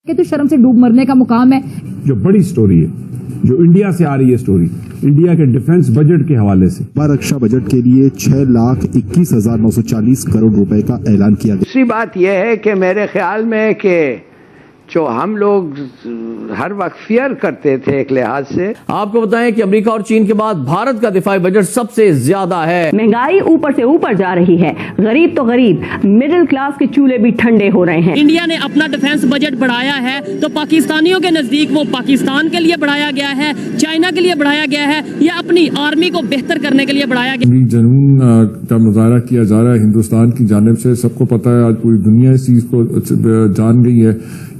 کہ تو شرم سے ڈوب مرنے کا مقام ہے. جو بڑی سٹوری ہے جو انڈیا سے آ رہی ہے سٹوری انڈیا کے ڈیفنس بجٹ کے حوالے سے رکشا بجٹ کے لیے 6,21,940 کروڑ روپے کا اعلان کیا گیا. دوسری بات یہ ہے کہ میرے خیال میں کہ جو ہم لوگ ہر وقت فیئر کرتے تھے ایک لحاظ سے. آپ کو بتائیں کہ امریکہ اور چین کے بعد بھارت کا دفاعی بجٹ سب سے زیادہ ہے. مہنگائی اوپر سے اوپر جا رہی ہے, غریب تو غریب, مڈل کلاس کے چولہے بھی ٹھنڈے ہو رہے ہیں. انڈیا نے اپنا ڈیفنس بجٹ بڑھایا ہے تو پاکستانیوں کے نزدیک وہ پاکستان کے لیے بڑھایا گیا ہے, چائنا کے لیے بڑھایا گیا ہے, یا اپنی آرمی کو بہتر کرنے کے لیے بڑھایا گیا. جنون کا مظاہرہ کیا جا رہا ہے ہندوستان کی جانب سے. سب کو پتا ہے, آج پوری دنیا اس چیز کو جان گئی ہے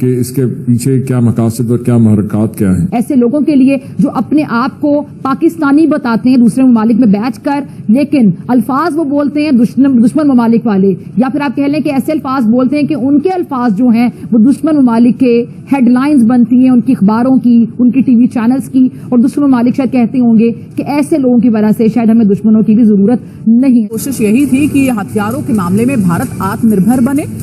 کہ اس کے پیچھے کیا مقاصد اور کیا محرکات کیا ہیں. ایسے لوگوں کے لیے جو اپنے آپ کو پاکستانی بتاتے ہیں دوسرے ممالک میں بیٹھ کر, لیکن الفاظ وہ بولتے ہیں دشمن ممالک والے, یا پھر آپ کہہ لیں کہ ایسے الفاظ بولتے ہیں کہ ان کے الفاظ جو ہیں وہ دشمن ممالک کے ہیڈ لائنز بنتی ہیں, ان کی اخباروں کی, ان کی ٹی وی چینلز کی, اور دشمن ممالک شاید کہتے ہوں گے کہ ایسے لوگوں کی وجہ سے شاید ہمیں دشمنوں کی بھی ضرورت نہیں. کوشش یہی تھی کہ ہتھیاروں کے معاملے میں بھارت آتم نربھر بنے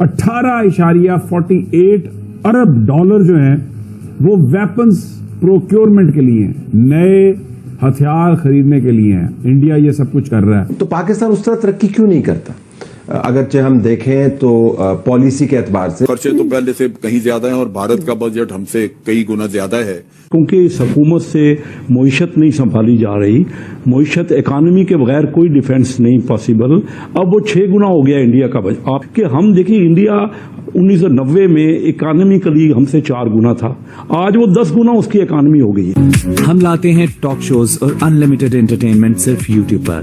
18.48 ارب ڈالر جو ہیں وہ ویپنز پروکیورمنٹ کے لیے ہیں, نئے ہتھیار خریدنے کے لیے ہیں. انڈیا یہ سب کچھ کر رہا ہے. تو پاکستان اس طرح ترقی کیوں نہیں کرتا؟ اگرچہ ہم دیکھیں تو پالیسی کے اعتبار سے خرچے تو پہلے سے کہیں زیادہ ہیں اور بھارت کا بجٹ ہم سے کئی گنا زیادہ ہے. کیونکہ اس حکومت سے معیشت نہیں سنبھالی جا رہی, معیشت اکانومی کے بغیر کوئی ڈیفنس نہیں پاسبل. اب وہ 6 گنا ہو گیا انڈیا کا بجٹ. آپ کہ ہم دیکھیں انڈیا 1990 میں اکانومیکلی ہم سے 4 گنا تھا, آج وہ 10 گنا اس کی اکانومی ہو گئی ہے. ہم لاتے ہیں ٹاک شوز اور انلمیٹڈ انٹرٹینمنٹ صرف یوٹیوب پر.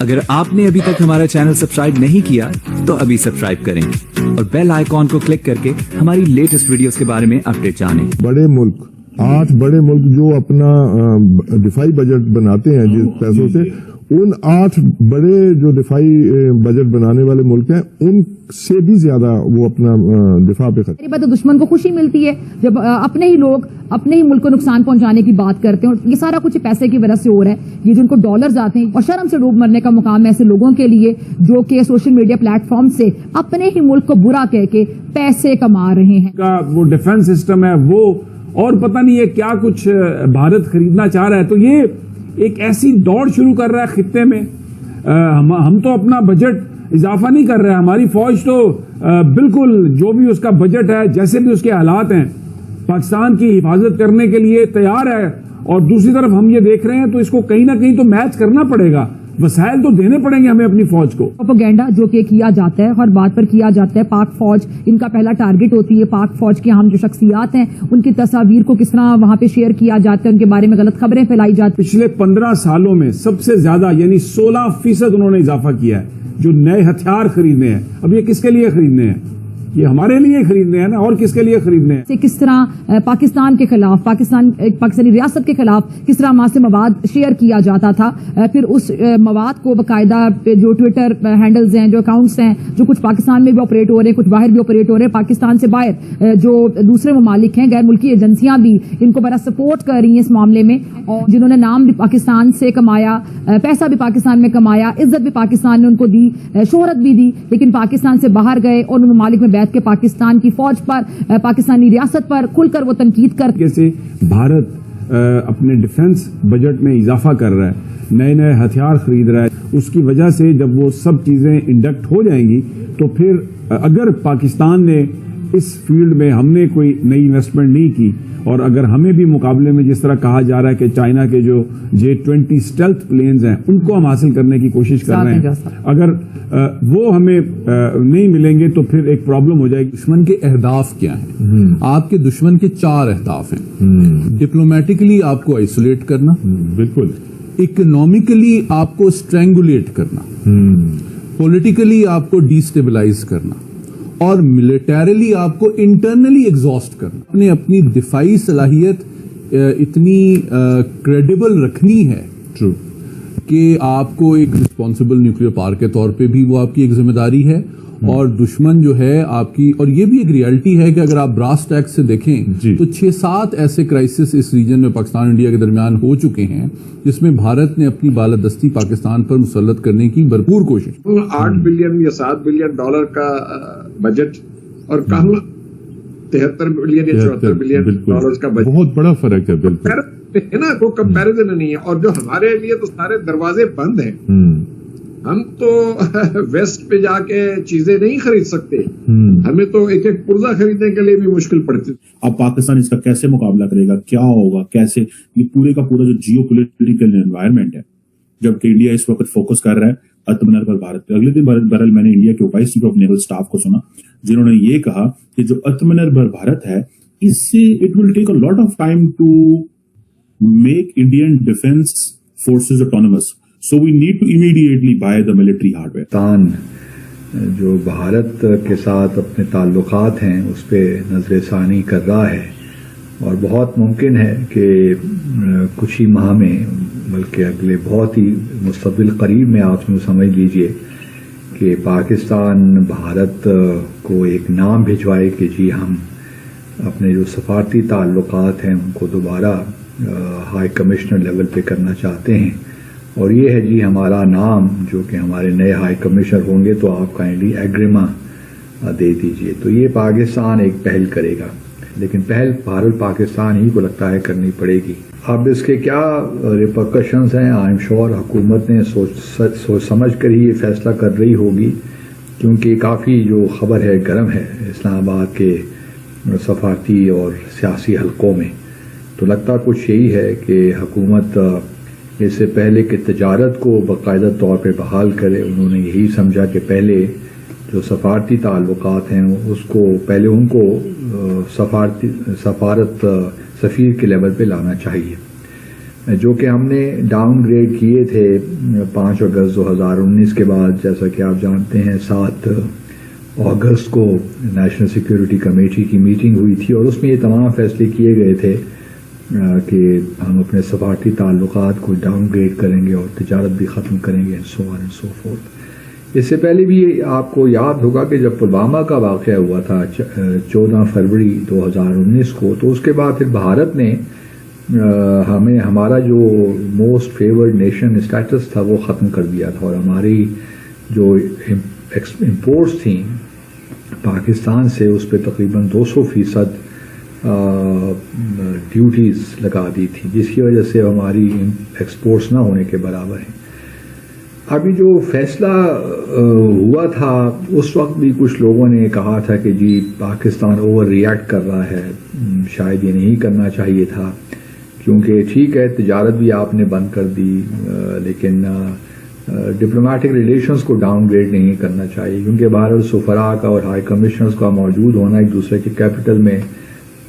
اگر آپ نے ابھی تک ہمارا چینل سبسکرائب نہیں کیا تو ابھی سبسکرائب کریں اور بیل آئیکن کو کلک کر کے ہماری لیٹسٹ ویڈیوز کے بارے میں اپڈیٹ جانیں. بڑے ملک 8 بڑے ملک جو اپنا دفاعی بجٹ بناتے ہیں جس پیسوں سے, ان 8 بڑے جو دفاعی بجٹ بنانے والے ملک ہیں ان سے بھی زیادہ وہ اپنا دفاع پہ خرچ. تو دشمن کو خوشی ملتی ہے جب اپنے ہی لوگ اپنے ہی ملک کو نقصان پہنچانے کی بات کرتے ہیں, اور یہ سارا کچھ پیسے کی وجہ سے ہو رہا ہے. یہ جن کو ڈالرز آتے ہیں, اور شرم سے ڈوب مرنے کا مقام ہے ایسے لوگوں کے لیے جو کہ سوشل میڈیا پلیٹ فارم سے اپنے ہی ملک کو برا کہہ کے پیسے کما رہے ہیں. وہ ڈیفنس سسٹم ہے وہ, اور پتہ نہیں ہے کیا کچھ بھارت خریدنا چاہ رہا ہے. تو یہ ایک ایسی دوڑ شروع کر رہا ہے خطے میں. ہم تو اپنا بجٹ اضافہ نہیں کر رہے ہیں, ہماری فوج تو بالکل جو بھی اس کا بجٹ ہے جیسے بھی اس کے حالات ہیں پاکستان کی حفاظت کرنے کے لیے تیار ہے. اور دوسری طرف ہم یہ دیکھ رہے ہیں تو اس کو کہیں نہ کہیں تو میچ کرنا پڑے گا, وسائل تو دینے پڑیں گے ہمیں اپنی فوج کو. پروپیگنڈا جو کہ کیا جاتا ہے, ہر بات پر کیا جاتا ہے, پاک فوج ان کا پہلا ٹارگٹ ہوتی ہے. پاک فوج کے اہم جو شخصیات ہیں ان کی تصاویر کو کس طرح وہاں پہ شیئر کیا جاتا ہے, ان کے بارے میں غلط خبریں پھیلائی جاتی. پچھلے 15 سالوں میں سب سے زیادہ یعنی 16% انہوں نے اضافہ کیا ہے جو نئے ہتھیار خریدنے ہیں. اب یہ کس کے لیے خریدنے ہیں؟ یہ ہمارے لیے خریدنے ہیں نا, اور کس کے لیے خریدنے ہیں؟ کس طرح پاکستان کے خلاف پاکستانی ریاست کے خلاف کس طرح وہاں سے مواد شیئر کیا جاتا تھا, پھر اس مواد کو باقاعدہ جو ٹویٹر ہینڈلز ہیں, جو اکاؤنٹس ہیں, جو کچھ پاکستان میں بھی آپریٹ ہو رہے ہیں, کچھ باہر بھی آپریٹ ہو رہے ہیں, پاکستان سے باہر جو دوسرے ممالک ہیں, غیر ملکی ایجنسیاں بھی ان کو بڑا سپورٹ کر رہی ہیں اس معاملے میں, اور جنہوں نے نام بھی پاکستان سے کمایا, پیسہ بھی پاکستان میں کمایا, عزت بھی پاکستان نے ان کو دی, شہرت بھی دی, لیکن پاکستان سے باہر گئے اور ان ممالک میں بیٹھ کے پاکستان کی فوج پر, پاکستانی ریاست پر کھل کر وہ تنقید کر. جیسے بھارت اپنے ڈیفنس بجٹ میں اضافہ کر رہا ہے, نئے ہتھیار خرید رہا ہے, اس کی وجہ سے جب وہ سب چیزیں انڈکٹ ہو جائیں گی تو پھر اگر پاکستان نے اس فیلڈ میں ہم نے کوئی نئی انویسٹمنٹ نہیں کی, اور اگر ہمیں بھی مقابلے میں جس طرح کہا جا رہا ہے کہ چائنا کے جو J-20 اسٹیلتھ پلینز ہیں ان کو ہم حاصل کرنے کی کوشش کر رہے ہیں, اگر وہ ہمیں نہیں ملیں گے تو پھر ایک پرابلم ہو جائے گی. دشمن کے اہداف کیا ہیں؟ آپ کے دشمن کے 4 اہداف ہیں. ڈپلومیٹکلی آپ کو آئسولیٹ کرنا, بالکل. اکنامکلی آپ کو اسٹرینگولیٹ کرنا, پولیٹیکلی آپ کو ڈیسٹیبلائز کرنا, اور ملیٹریلی آپ کو انٹرنلی ایگزاسٹ کرنا. نے اپنی دفاعی صلاحیت اتنی کریڈیبل رکھنی ہے کہ آپ کو ایک رسپانسبل نیوکلیئر پاور کے طور پہ بھی وہ آپ کی ایک ذمہ داری ہے, اور دشمن جو ہے آپ کی, اور یہ بھی ایک ریالٹی ہے کہ اگر آپ براس ٹیکس سے دیکھیں تو 6-7 ایسے کرائسس اس ریجن میں پاکستان انڈیا کے درمیان ہو چکے ہیں جس میں بھارت نے اپنی بالادستی پاکستان پر مسلط کرنے کی بھرپور کوشش. 8 بلین یا 7 بلین ڈالر کا بجٹ اور کہاں 73 بلین یا 74 بلین ڈالرز کا بجٹ. بہت بڑا فرق ہے. بالکل ہے نا, کوئی کمپیریزن نہیں ہے. اور جو ہمارے لیے تو سارے دروازے بند ہیں. ہم تو ویسٹ پہ جا کے چیزیں نہیں خرید سکتے. ہمیں تو ایک ایک پرزہ خریدنے کے لیے بھی مشکل پڑتی. اب پاکستان اس کا کیسے مقابلہ کرے گا, کیا ہوگا, کیسے, یہ پورے کا پورا جو جیو پولیٹیکل انوائرمنٹ ہے, جبکہ انڈیا اس وقت فوکس کر رہا ہے آتم نربھر بھارت پہ. اگلے دن بہرحال میں نے انڈیا کے vice chief of naval staff کو سنا جنہوں نے یہ کہا کہ جو آتم نربھر بھارت ہے اس سے it will take a lot of time to make Indian defence forces autonomous, so we need to immediately buy the military hardware. Pakistan جو بھارت کے ساتھ اپنے تعلقات ہیں اس پہ نظر ثانی کر رہا ہے, اور بہت ممکن ہے کہ کچھ ہی ماہ میں, بلکہ اگلے بہت ہی مستقبل قریب میں آپ یوں سمجھ لیجئے کہ پاکستان بھارت کو ایک نام بھجوائے کہ جی ہم اپنے جو سفارتی تعلقات ہیں ان کو دوبارہ ہائی کمشنر لیول پہ کرنا چاہتے ہیں, اور یہ ہے جی ہمارا نام, جو کہ ہمارے نئے ہائی کمشنر ہوں گے تو آپ کائنڈلی ایگریما دے دیجئے. تو یہ پاکستان ایک پہل کرے گا, لیکن پہل بھارت پاکستان ہی کو لگتا ہے کرنی پڑے گی. اب اس کے کیا ریپرکشنز ہیں, آئی ایم شور حکومت نے سوچ سمجھ کر ہی یہ فیصلہ کر رہی ہوگی, کیونکہ کافی جو خبر ہے گرم ہے اسلام آباد کے سفارتی اور سیاسی حلقوں میں. تو لگتا کچھ یہی ہے کہ حکومت اس سے پہلے کہ تجارت کو باقاعدہ طور پہ بحال کرے, انہوں نے یہی سمجھا کہ پہلے جو سفارتی تعلقات ہیں اس کو پہلے ان کو سفارت سفیر کے لیول پہ لانا چاہیے, جو کہ ہم نے ڈاؤن گریڈ کیے تھے 5 اگست 2019 کے بعد. جیسا کہ آپ جانتے ہیں 7 اگست کو نیشنل سیکیورٹی کمیٹی کی میٹنگ ہوئی تھی, اور اس میں یہ تمام فیصلے کیے گئے تھے کہ ہم اپنے سفارتی تعلقات کو ڈاؤن گریڈ کریں گے اور تجارت بھی ختم کریں گے, سو آن اینڈ سو فورتھ. اس سے پہلے بھی آپ کو یاد ہوگا کہ جب پلوامہ کا واقعہ ہوا تھا 14 فروری 2019 کو, تو اس کے بعد پھر بھارت نے ہمیں ہمارا جو موسٹ فیورڈ نیشن اسٹیٹس تھا وہ ختم کر دیا تھا, اور ہماری جو امپورٹس تھیں پاکستان سے اس پہ تقریباً 200% ڈیوٹیز لگا دی تھی, جس کی وجہ سے ہماری ایکسپورٹس نہ ہونے کے برابر ہیں. ابھی جو فیصلہ ہوا تھا اس وقت بھی کچھ لوگوں نے کہا تھا کہ جی پاکستان اوور ری ایکٹ کر رہا ہے, شاید یہ نہیں کرنا چاہیے تھا, کیونکہ ٹھیک ہے تجارت بھی آپ نے بند کر دی, لیکن ڈپلومیٹک ریلیشنز کو ڈاؤن گریڈ نہیں کرنا چاہیے, کیونکہ بھارت سفراء کا اور ہائی کمشنرز کا موجود ہونا ایک دوسرے کے کیپٹل میں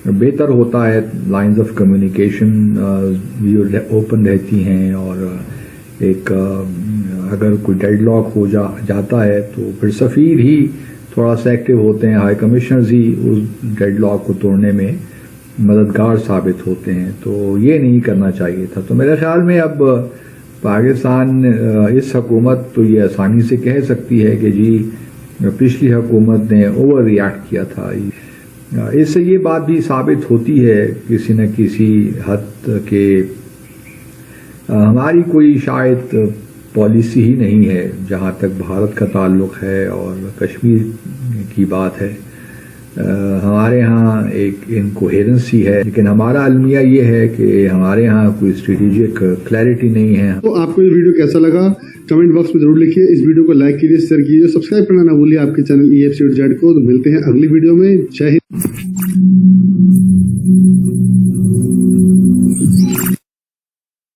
بہتر ہوتا ہے. لائنز آف کمیونیکیشن اوپن رہتی ہیں, اور ایک اگر کوئی ڈیڈ لاک ہو جاتا ہے تو پھر سفیر ہی تھوڑا سا ایکٹیو ہوتے ہیں, ہائی کمشنرز ہی اس ڈیڈ لاک کو توڑنے میں مددگار ثابت ہوتے ہیں. تو یہ نہیں کرنا چاہیے تھا. تو میرے خیال میں اب پاکستان اس حکومت تو یہ آسانی سے کہہ سکتی ہے کہ جی پچھلی حکومت نے اوور ری ایکٹ کیا تھا. اس سے یہ بات بھی ثابت ہوتی ہے کسی نہ کسی حد کہ ہماری کوئی شاید پالیسی ہی نہیں ہے جہاں تک بھارت کا تعلق ہے اور کشمیر کی بات ہے. ہمارے ہاں ایک انکوہیرنسی ہے, لیکن ہمارا المیہ یہ ہے کہ ہمارے ہاں کوئی اسٹریٹجک کلیئرٹی نہیں ہے. تو آپ کو یہ ویڈیو کیسا لگا کمنٹ باکس میں ضرور لکھیے. اس ویڈیو کو لائک کیجیے, شیئر کیجیے, سبسکرائب کرنا نہ بھولیے آپ کے چینل EFC.Z کو. تو ملتے ہیں اگلی ویڈیو میں. جے ہند.